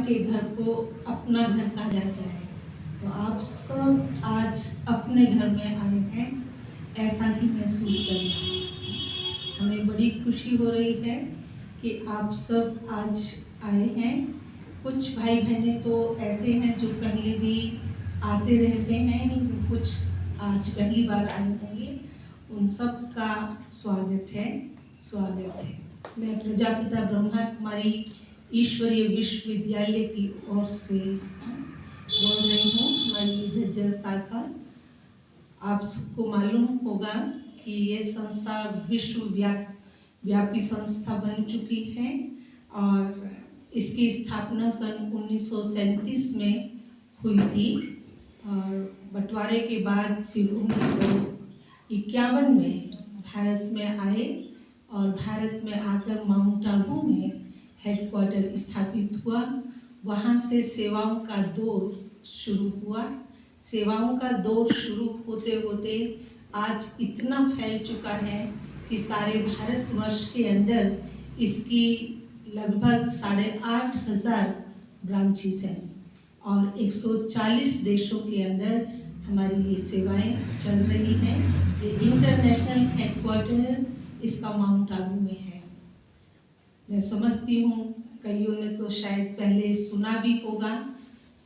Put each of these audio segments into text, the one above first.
के घर को अपना घर कहा जाता है। तो आप सब आज अपने घर में आए हैं, ऐसा ही महसूस कर रहे हैं। हमें बड़ी खुशी हो रही है कि आप सब आज आए हैं। कुछ भाई बहने तो ऐसे हैं जो पहले भी आते रहते हैं, कुछ आज पहली बार आए होंगे। उन सब का स्वागत है। मैं प्रजापिता ब्रह्मा कुमारी ईश्वरीय विश्वविद्यालय की ओर से बोल रही हूँ, हमारी झज्जर शाखा। आप सबको मालूम होगा कि ये संस्था विश्वव्यापी संस्था बन चुकी है और इसकी स्थापना सन 1937 में हुई थी और बंटवारे के बाद फिर 1951 में भारत में आए और भारत में आकर माउंट आबू में हेडक्वार्टर स्थापित हुआ। वहाँ से सेवाओं का दौर शुरू हुआ। सेवाओं का दौर शुरू होते होते आज इतना फैल चुका है कि सारे भारतवर्ष के अंदर इसकी लगभग 8,500 ब्रांचेस हैं और 140 देशों के अंदर हमारी ये सेवाएं चल रही हैं। ये इंटरनेशनल हेडक्वार्टर इसका माउंट आबू में है। मैं समझती हूँ कईयों ने तो शायद पहले सुना भी होगा,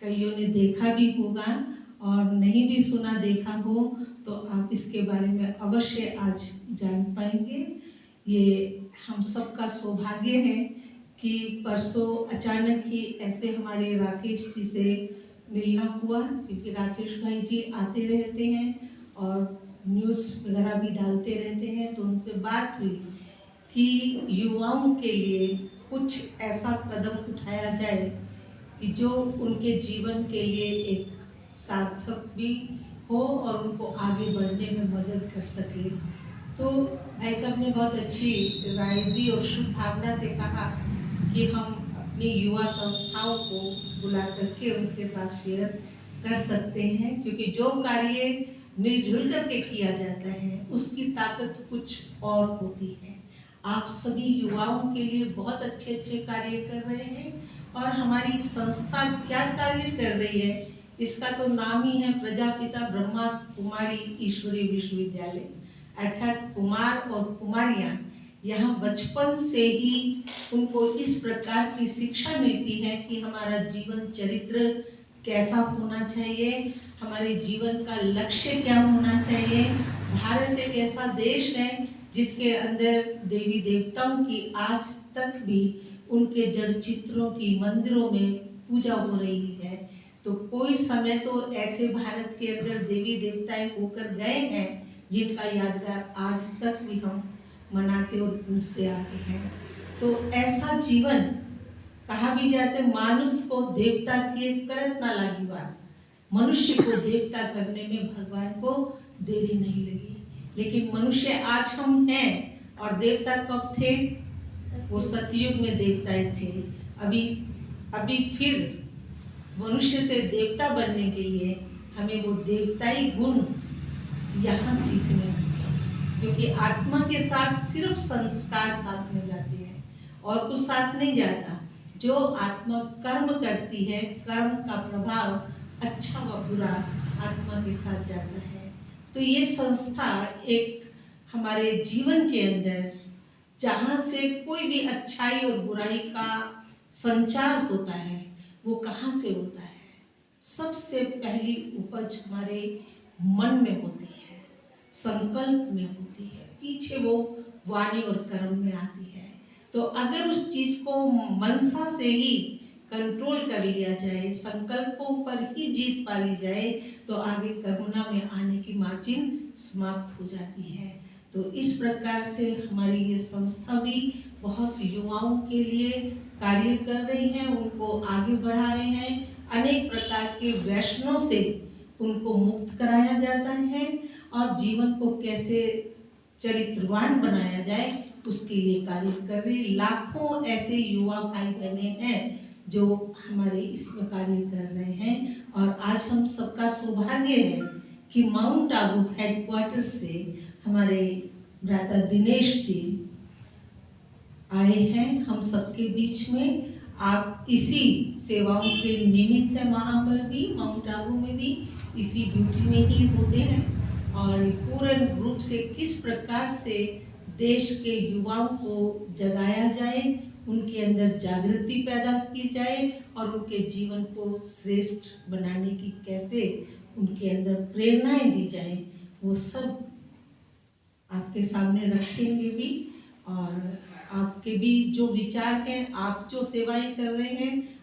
कईयों ने देखा भी होगा, और नहीं भी सुना देखा हो तो आप इसके बारे में अवश्य आज जान पाएंगे। ये हम सबका सौभाग्य है कि परसों अचानक ही ऐसे हमारे राकेश जी से मिलना हुआ, क्योंकि राकेश भाई जी आते रहते हैं और न्यूज़ वगैरह भी डालते रहते हैं। तो उनसे बात हुई कि युवाओं के लिए कुछ ऐसा कदम उठाया जाए कि जो उनके जीवन के लिए एक सार्थक भी हो और उनको आगे बढ़ने में मदद कर सके। तो भाई साहब ने बहुत अच्छी राय दी और शुभ भावना से कहा कि हम अपनी युवा संस्थाओं को बुला करके उनके साथ शेयर कर सकते हैं, क्योंकि जो कार्य मिलजुल करके किया जाता है उसकी ताकत कुछ और होती है। आप सभी युवाओं के लिए बहुत अच्छे अच्छे कार्य कर रहे हैं और हमारी संस्था क्या कार्य कर रही है इसका तो नाम ही है प्रजापिता ब्रह्मा कुमारी ईश्वरीय विश्वविद्यालय। अर्थात कुमार और कुमारियाँ यहाँ बचपन से ही उनको इस प्रकार की शिक्षा मिलती है कि हमारा जीवन चरित्र कैसा होना चाहिए, हमारे जीवन का लक्ष्य क्या होना चाहिए। भारत एक ऐसा देश है जिसके अंदर देवी देवताओं की आज तक भी उनके जड़ चित्रों की मंदिरों में पूजा हो रही है। तो कोई समय तो ऐसे भारत के अंदर देवी देवताएं होकर गए हैं जिनका यादगार आज तक भी हम मनाते और पूजते आते हैं। तो ऐसा जीवन कहा भी जाते मानुष को देवता किए करत ना लागी बात। मनुष्य को देवता करने में भगवान को देरी नहीं लगी। लेकिन मनुष्य आज हम हैं और देवता कब थे? वो सतयुग में देवताएं थे। अभी फिर मनुष्य से देवता बनने के लिए हमें वो देवताई गुण यहाँ सीखने होंगे, क्योंकि आत्मा के साथ सिर्फ संस्कार साथ में जाते हैं और कुछ साथ नहीं जाता। जो आत्मा कर्म करती है, कर्म का प्रभाव अच्छा व बुरा आत्मा के साथ जाता है। तो ये संस्था एक हमारे जीवन के अंदर जहाँ से कोई भी अच्छाई और बुराई का संचार होता है वो कहाँ से होता है? सबसे पहली उपज हमारे मन में होती है, संकल्प में होती है, पीछे वो वाणी और कर्म में आती है। तो अगर उस चीज को मनसा से ही कंट्रोल कर लिया जाए, संकल्पों पर ही जीत पा ली जाए, तो आगे कर्मणा में आने की मार्जिन समाप्त हो जाती है। तो इस प्रकार से हमारी ये संस्था भी बहुत युवाओं के लिए कार्य कर रही है, उनको आगे बढ़ा रहे हैं। अनेक प्रकार के व्यसनों से उनको मुक्त कराया जाता है और जीवन को कैसे चरित्रवान बनाया जाए उसके लिए कार्य कर रहे। लाखों ऐसे युवा भाई बहने हैं जो हमारे इसमें कार्य कर रहे हैं और आज हम सबका सौभाग्य है कि माउंट आबू हेडक्वार्टर से हमारे भ्राता दिनेश जी आए हैं हम सबके बीच में। आप इसी सेवाओं के निमित्त है, वहाँ पर भी माउंट आबू में भी इसी ड्यूटी में ही होते हैं और पूर्ण रूप से किस प्रकार से देश के युवाओं को जगाया जाए, उनके अंदर जागृति पैदा की जाए और उनके जीवन को श्रेष्ठ बनाने की कैसे उनके अंदर प्रेरणाएं दी जाए, वो सब आपके सामने रखेंगे भी। और आपके भी जो विचार हैं, आप जो सेवाएं कर रहे हैं,